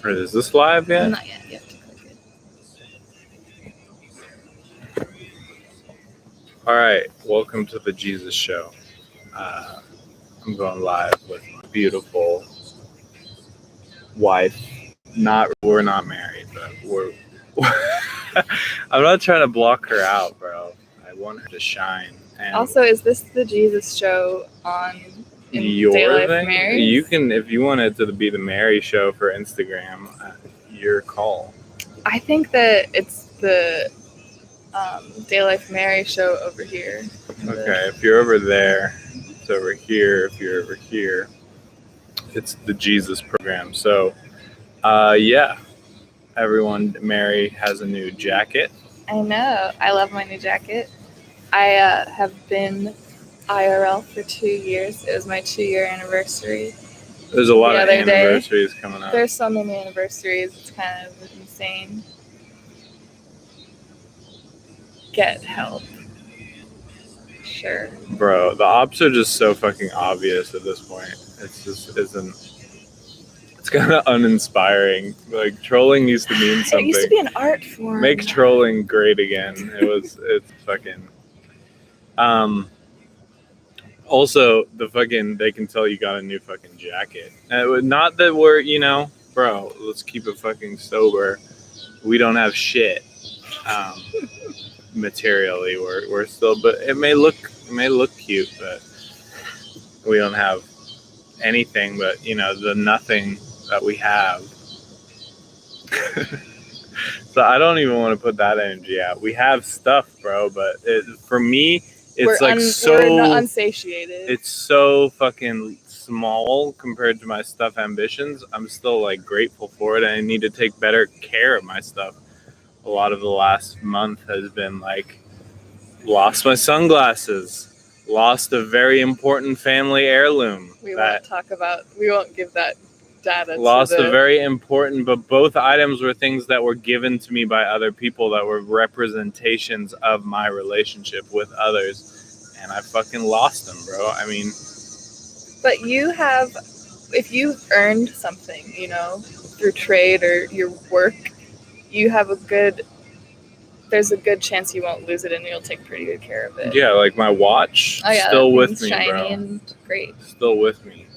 Or is this live yet? Not yet. You have to click it. All right. Welcome to the Jesus Show. I'm going live with my beautiful wife. We're not married, but we're. I'm not trying to block her out, bro. I want her to shine. And Also, is this the Jesus Show on your Day thing? Life Marys? You can, if you want it to be the Mary Show for Instagram, your call. I think that it's the Day Life Mary Show over here. Okay, if you're over there, it's over here. If you're over here, it's the Jesus program. So, yeah, everyone, Mary has a new jacket. I know. I love my new jacket. I have been IRL for 2 years. It was my 2-year anniversary. There's a lot of anniversaries coming up. There's so many anniversaries. It's kind of insane. Get help. Sure. Bro, the ops are just so fucking obvious at this point. It's just isn't. It's kind of uninspiring. Like, trolling used to mean something. It used to be an art form. Make trolling great again. It's fucking. Also, they can tell you got a new fucking jacket. Not that we're, bro, let's keep it fucking sober. We don't have shit. Materially, we're still, but it may look cute, but we don't have anything but, the nothing that we have. So I don't even want to put that energy out. We have stuff, bro, but for me, it's we're not unsatiated. It's so fucking small compared to my stuff ambitions. I'm still like grateful for it, and I need to take better care of my stuff. A lot of the last month has been like, lost my sunglasses, lost a very important family heirloom. We won't give that data. Lost a very important, but both items were things that were given to me by other people that were representations of my relationship with others, and I fucking lost them, bro. I mean, but if you've earned something, through trade or your work, there's a good chance you won't lose it, and you'll take pretty good care of it. Yeah, like my watch, still with me, shiny bro. And great. Still with me.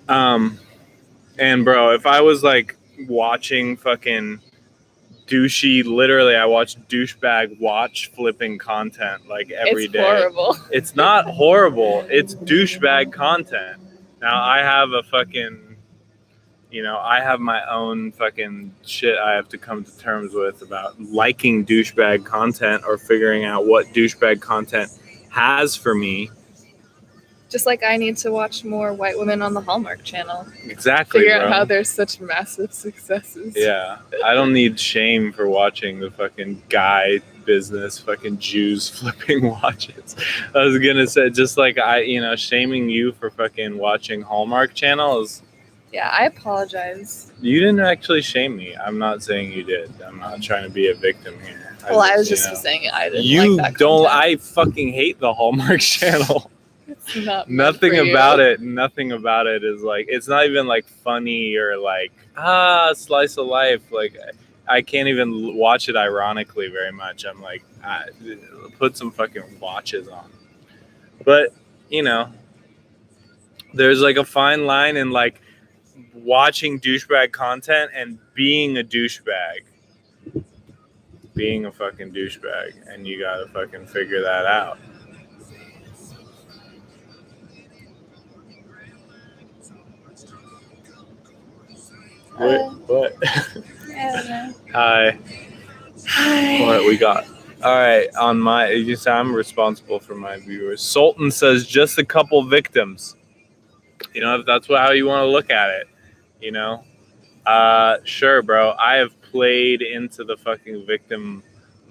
And bro, if I was like watching fucking douchey, literally, I watch douchebag watch flipping content like every day. It's horrible. It's not horrible. It's douchebag content. Now I have a fucking. I have my own fucking shit I have to come to terms with about liking douchebag content or figuring out what douchebag content has for me. Just like I need to watch more white women on the Hallmark Channel. Exactly, Figure bro. out how there's such massive successes. Yeah. I don't need shame for watching the fucking guy business, fucking Jews flipping watches. I was going to say, just like shaming you for fucking watching Hallmark Channel is... Yeah, I apologize. You didn't actually shame me. I'm not saying you did. I'm not trying to be a victim here. I was just saying I didn't like that content. I fucking hate the Hallmark Channel. It's not Nothing about it is like, it's not even like funny or like, slice of life. Like, I can't even watch it ironically very much. I'm like, put some fucking watches on. But, there's like a fine line in like, watching douchebag content and being a douchebag. Being a fucking douchebag. And you gotta fucking figure that out. What? I don't know. Hi. What we got? Alright, I'm responsible for my viewers. Sultan says just a couple victims. If that's how you want to look at it. Sure, bro. I have played into the fucking victim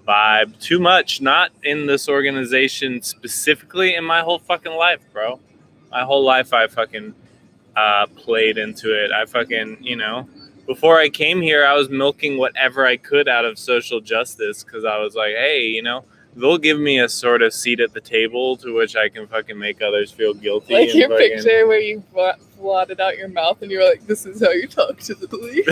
vibe too much. Not in this organization specifically, in my whole fucking life, bro. My whole life, I fucking played into it. I fucking, before I came here, I was milking whatever I could out of social justice because I was like, hey, they'll give me a sort of seat at the table to which I can fucking make others feel guilty. Like and your fucking... picture where you blotted out your mouth and you were like, "This is how you talk to the police."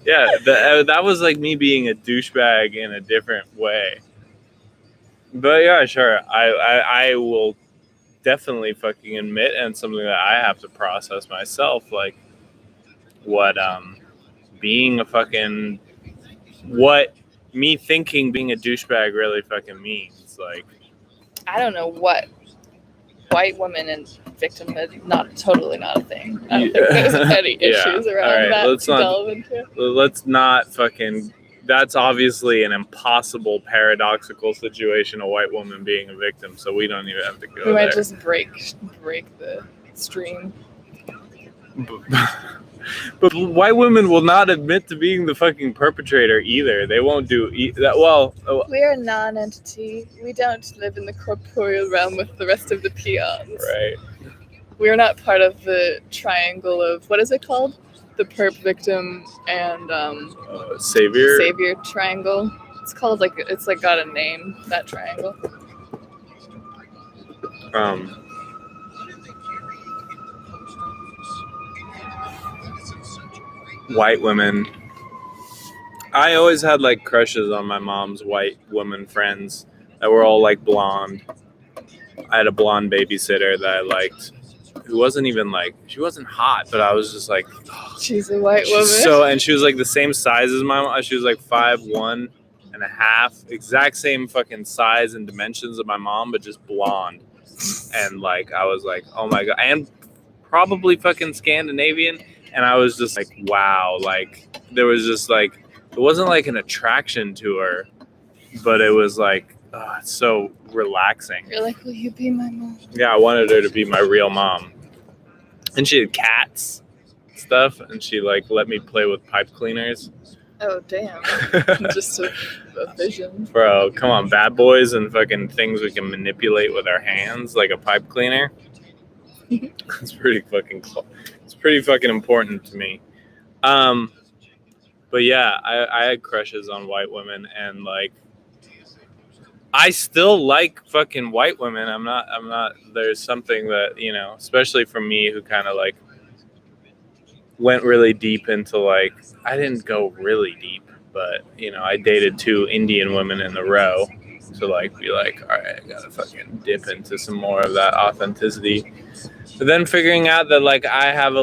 Yeah, that was like me being a douchebag in a different way. But yeah, sure. I will definitely fucking admit, and something that I have to process myself, like what being a fucking what me thinking being a douchebag really fucking means. Like, I don't know what white women and victimhood, not a thing. I don't think there's any issues around that to delve into. Let's not fucking. That's obviously an impossible, paradoxical situation, a white woman being a victim, so we don't even have to go there. We might just break the stream. But white women will not admit to being the fucking perpetrator either. They won't do that. Well, we are a non-entity. We don't live in the corporeal realm with the rest of the peons. Right. We are not part of the triangle of, what is it called? The perp, victim, and savior triangle. It's called it's got a name, that triangle. White women. I always had like crushes on my mom's white woman friends that were all like blonde. I had a blonde babysitter that I liked, who wasn't even like, she wasn't hot, but I was just like, oh, she's a white woman. And she was like the same size as my mom. She was like 5'1.5", exact same fucking size and dimensions of my mom, but just blonde. And like I was like, oh my god, and probably fucking Scandinavian. And I was just like, wow, like there was just like, it wasn't like an attraction to her, but it was like, oh, it's so relaxing. You're like, will you be my mom? Yeah, I wanted her to be my real mom. And she had cats and stuff, and she like let me play with pipe cleaners. Oh, damn. Just a vision. Bro, come on, bad boys and fucking things we can manipulate with our hands, like a pipe cleaner. It's pretty fucking important to me. But yeah, I had crushes on white women, and like I still like fucking white women. I'm not there's something that, you know, especially for me who kind of like went really deep into like, I didn't go really deep, but you know, I dated 2 Indian women in a row to like be like, all right, I gotta fucking dip into some more of that authenticity. But then figuring out that like I have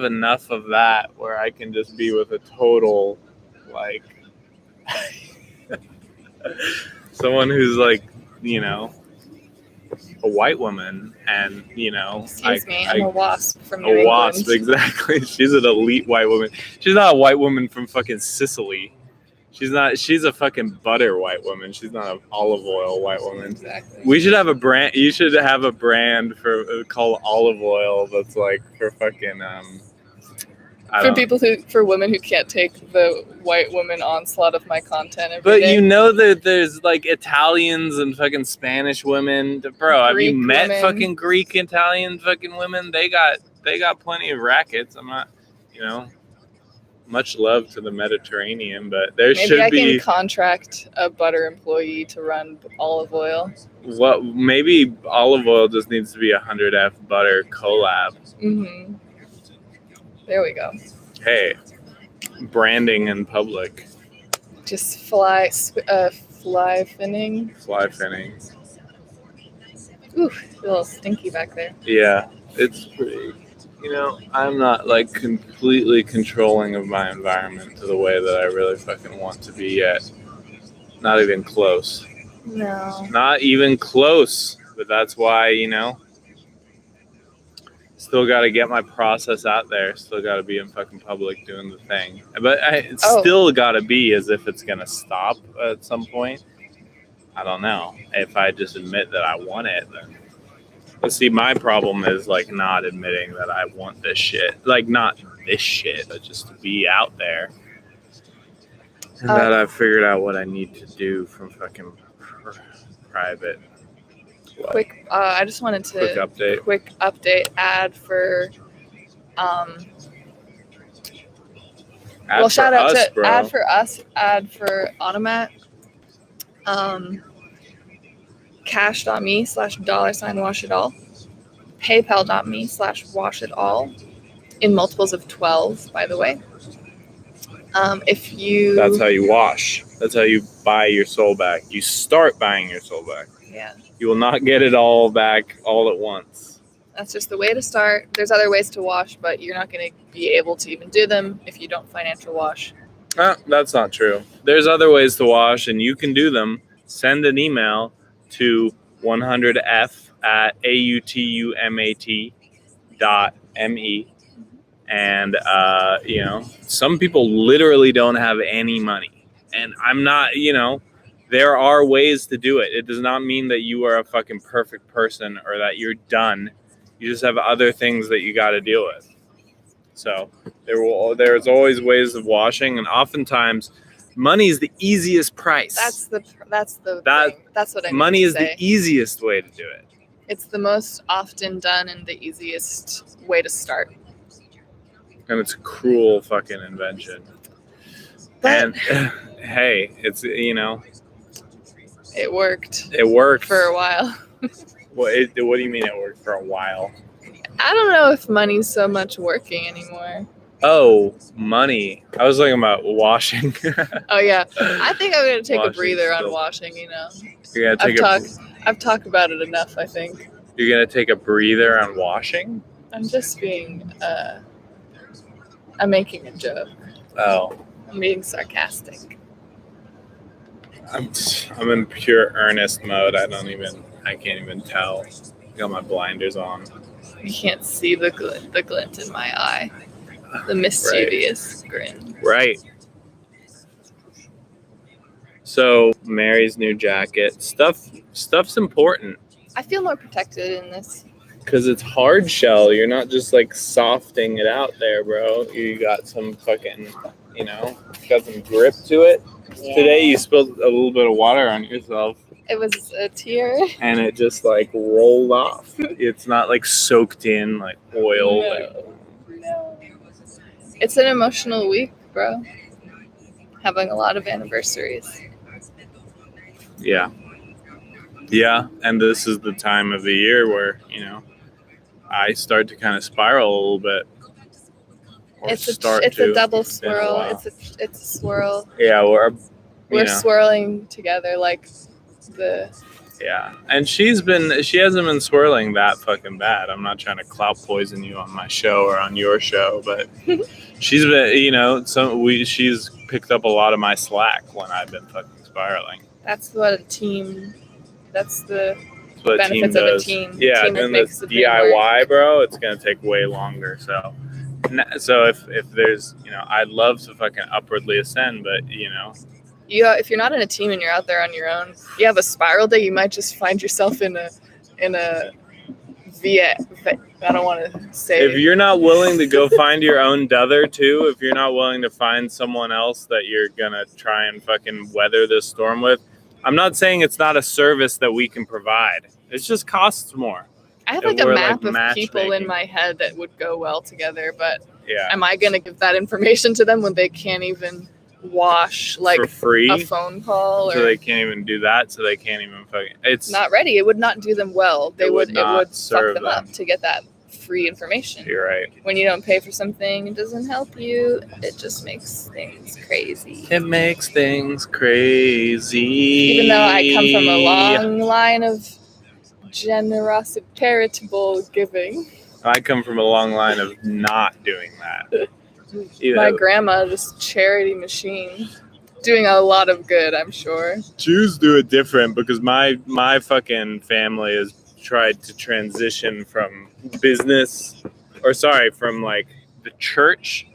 enough of that where I can just be with a total like someone who's like, you know, a white woman, and you know, excuse me, I'm a wasp from New England. Wasp, exactly. She's an elite white woman. She's not a white woman from fucking Sicily. She's a fucking butter white woman. She's not an olive oil white woman. Exactly. We should have a brand. You should have a brand called olive oil that's like for fucking for women who can't take the white woman onslaught of my content every but day. You know that there's like Italians and fucking Spanish women. Bro, have you met fucking Greek Italian fucking women? They got plenty of rackets. I'm not, you know. Much love to the Mediterranean, but there should be. Maybe I can contract a butter employee to run olive oil. What? Maybe olive oil just needs to be 100F butter collab. Mm-hmm. There we go. Hey, branding in public. Just fly finning. Fly finning. Ooh, a little stinky back there. Yeah, it's pretty. You know, I'm not like completely controlling of my environment to the way that I really fucking want to be yet. Not even close. No. Not even close. But that's why, you know, still got to get my process out there. Still got to be in fucking public doing the thing. But it's still got to be as if it's going to stop at some point. I don't know. If I just admit that I want it, then. But see, my problem is like not admitting that I want this shit. Like not this shit, but just to be out there. And that I've figured out what I need to do from fucking private. Quick, I just wanted to quick update ad for shout out to ad for us, ad for Automat. Cash.me/$washitall. PayPal.me/washitall. In multiples of 12, by the way. If you... That's how you wash. That's how you buy your soul back. You start buying your soul back. Yeah. You will not get it all back all at once. That's just the way to start. There's other ways to wash, but you're not going to be able to even do them if you don't financial wash. That's not true. There's other ways to wash, and you can do them. Send an email to 100f@autumat.me. And, some people literally don't have any money. And I'm not, there are ways to do it. It does not mean that you are a fucking perfect person or that you're done. You just have other things that you got to deal with. So there's always ways of washing. And oftentimes, money is the easiest price. That's the thing. That's what I mean. Money is the easiest way to do it. It's the most often done and the easiest way to start. And it's a cruel fucking invention. But, and hey, it's, it worked. It worked. For a while. What do you mean it worked for a while? I don't know if money's so much working anymore. Oh, money. I was talking about washing. Oh, yeah. I think I'm going to take a breather on washing, You're gonna I've talked about it enough, I think. You're going to take a breather on washing? I'm just being... I'm making a joke. Oh. I'm being sarcastic. I'm in pure earnest mode. I can't even tell. I got my blinders on. You can't see the glint in my eye. The mischievous grin. Right. So, Mary's new jacket. Stuff's important. I feel more protected in this. Because it's hard shell. You're not just like softing it out there, bro. You got some fucking, got some grip to it. Yeah. Today you spilled a little bit of water on yourself. It was a tear. And it just like rolled off. It's not like soaked in like oil. No. It's an emotional week, bro. Having a lot of anniversaries. Yeah. Yeah, and this is the time of the year where, I start to kind of spiral a little bit. It's a double swirl. It's a swirl. Yeah, we're swirling together like the... Yeah, and she hasn't been swirling that fucking bad. I'm not trying to clout poison you on my show or on your show, but she's been, she's picked up a lot of my slack when I've been fucking spiraling. That's what a team... That's the benefits of a team. Yeah, doing this DIY, bro, it's gonna take way longer. So if there's, I'd love to fucking upwardly ascend, but if you're not in a team and you're out there on your own, you have a spiral day. You might just find yourself in a via. I don't want to say. If you're not willing to go find your own d'other too, if you're not willing to find someone else that you're gonna try and fucking weather this storm with. I'm not saying it's not a service that we can provide. It just costs more. I have like a map of people in my head that would go well together, but am I going to give that information to them when they can't even wash like for free a phone call? So they can't even do that. So they can't even fucking. It's not ready. It would not do them well. It would fuck them up to get that free information. You're right. When you don't pay for something, it doesn't help you. It just makes things crazy. It makes things crazy. Even though I come from a long line of generosity, charitable giving. I come from a long line of not doing that. My grandma, just charity machine. Doing a lot of good, I'm sure. Jews do it different because my fucking family has tried to transition from from like the church.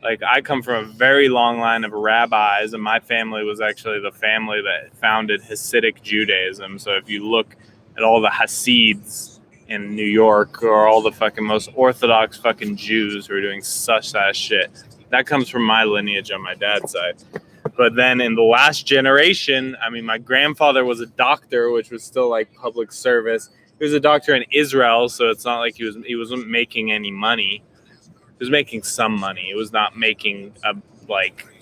Like I come from a very long line of rabbis, and my family was actually the family that founded Hasidic Judaism. So if you look at all the Hasids in New York or all the fucking most Orthodox fucking Jews who are doing such ass shit, that comes from my lineage on my dad's side. But then in the last generation, I mean, my grandfather was a doctor, which was still like public service. He was a doctor in Israel, so it's not like he wasn't making any money. He was making some money. He was not making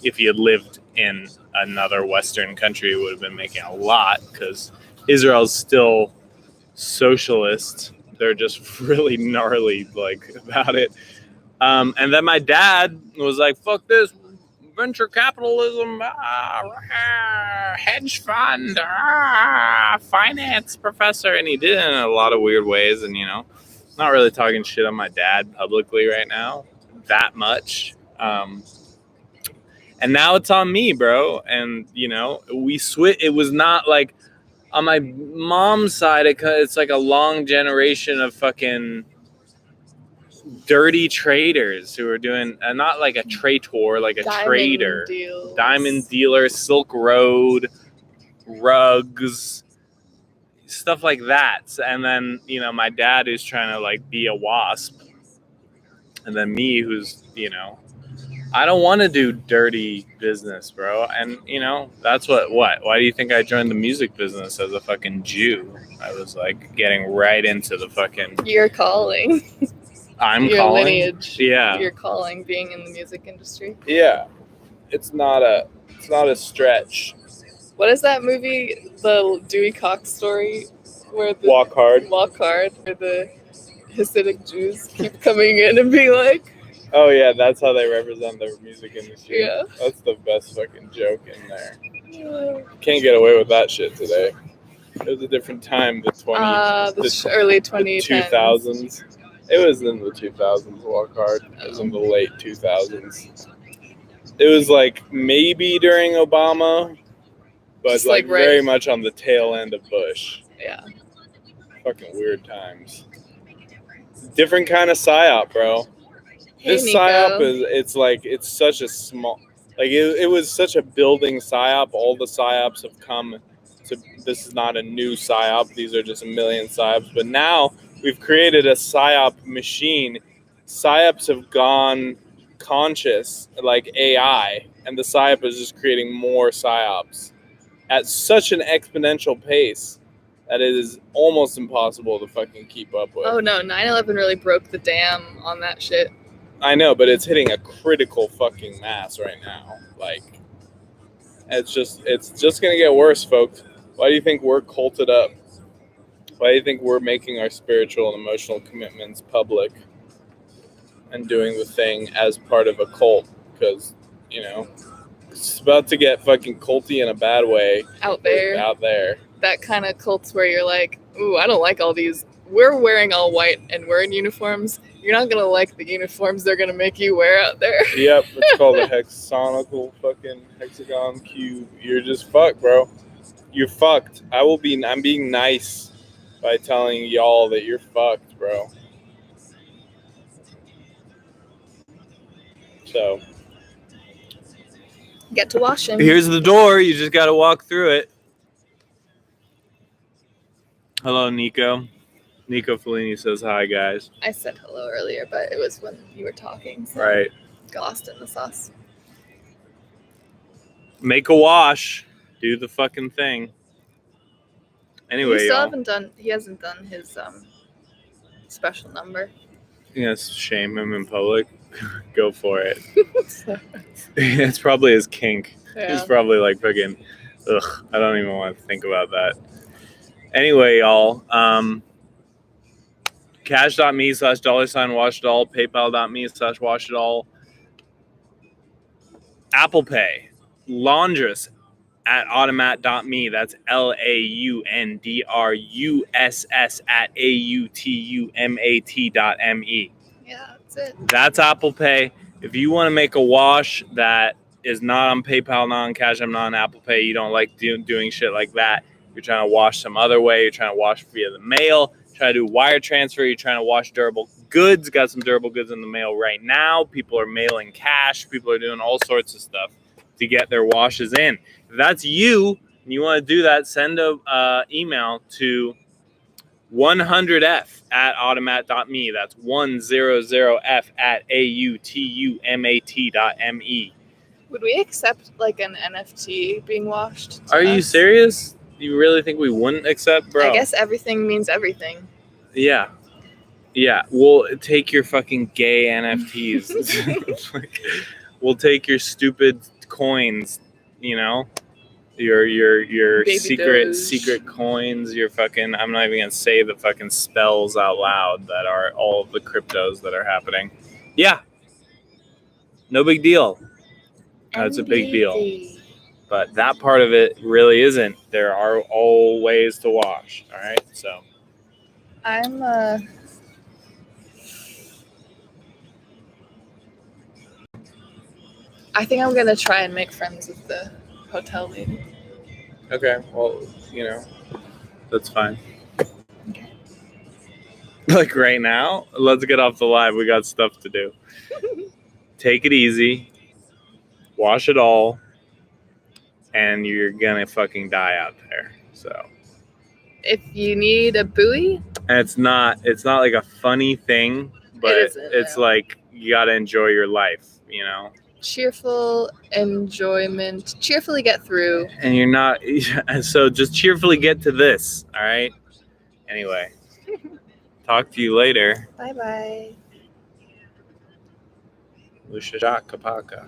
if he had lived in another Western country, he would have been making a lot because Israel's still socialist. They're just really gnarly like about it. And then my dad was like, fuck this venture capitalism, hedge fund, finance professor. And he did it in a lot of weird ways. And, not really talking shit on my dad publicly right now that much. And now it's on me, bro. And, we switch. It was not like on my mom's side, it's like a long generation of fucking dirty traders who are doing not like a traitor, like a trader, diamond dealer, Silk Road, rugs, stuff like that. And then my dad who's trying to like be a wasp, and then me who's I don't want to do dirty business, bro. And that's what why do you think I joined the music business as a fucking Jew? I was like getting right into the fucking your calling. Your calling. Lineage. Yeah. Your calling being in the music industry. Yeah. It's not a stretch. What is that movie? The Dewey Cox story where the Walk Hard, where the Hasidic Jews keep coming in and being like, oh yeah, that's how they represent their music industry. Yeah. That's the best fucking joke in there. Can't get away with that shit today. It was a different time, the early 2010s. 2000s. It was in the 2000s, Walk Hard. It was in the late 2000s. It was like maybe during Obama, but just like right. very much on the tail end of Bush. Yeah. Fucking weird times. Different kind of psyop, bro. Hey, this Nico. psyop it's such a small, like it was such a building psyop. All the psyops have come to, this is not a new psyop. These are just a million psyops. But now we've created a psyop machine. Psyops have gone conscious, like AI, and the psyop is just creating more psyops at such an exponential pace that it is almost impossible to fucking keep up with. Oh no, 9/11 really broke the dam on that shit. I know, but it's hitting a critical fucking mass right now. Like, it's just gonna get worse, folks. Why do you think we're culted up? Why do you think we're making our spiritual and emotional commitments public and doing the thing as part of a cult? Because, it's about to get fucking culty in a bad way. Out there. That kind of cults where you're like, ooh, I don't like all these. We're wearing all white and we're in uniforms. You're not going to like the uniforms they're going to make you wear out there. Yep, it's called a hexagon cube. You're just fucked, bro. You're fucked. I'm being nice by telling y'all that you're fucked, bro. So. Get to washing. Here's the door. You just got to walk through it. Hello, Nico. Nico Fellini says hi, guys. I said hello earlier, but it was when you were talking. So right. Got lost in the sauce. Make a wash. Do the fucking thing. Anyway, he hasn't done his special number. Yes, shame him in public. Go for it. It's probably his kink. Yeah. He's probably like fucking, ugh, I don't even want to think about that. Anyway, y'all, cash.me/$washitall, paypal.me/washitall, Apple Pay, laundruss at automat.me. That's laundruss@AUTUMAT.me. Yeah, that's it. That's Apple Pay. If you want to make a wash that is not on PayPal, not on Cashapp, not on Apple Pay, you don't like doing shit like that, you're trying to wash some other way, you're trying to wash via the mail, trying to do wire transfer, you're trying to wash durable goods, got some durable goods in the mail right now, people are mailing cash, people are doing all sorts of stuff to get their washes in. If that's you, and you want to do that, send a email to 100f@automat.me. That's 100f@AUTUMAT.me. Would we accept like an NFT being washed? Are you serious? You really think we wouldn't accept, bro? I guess everything means everything. Yeah. Yeah. We'll take your fucking gay NFTs. We'll take your stupid coins, your Baby secret coins, your fucking, I'm not even gonna say the fucking spells out loud that are all of the cryptos that are happening. Yeah. No big deal. That's a big deal. But that part of it really isn't. There are all ways to wash. All right. So I think I'm gonna try and make friends with the hotel lady. okay, well, that's fine. Okay. Like right now, let's get off the live. We got stuff to do. Take it easy. Wash it all. And you're gonna fucking die out there. So if you need a buoy, and it's not like a funny thing, but it's like you gotta enjoy your life, cheerful enjoyment, cheerfully get through. And you're not, so just cheerfully get to this. All right. Anyway, talk to you later. Bye. Lushashaka Paka.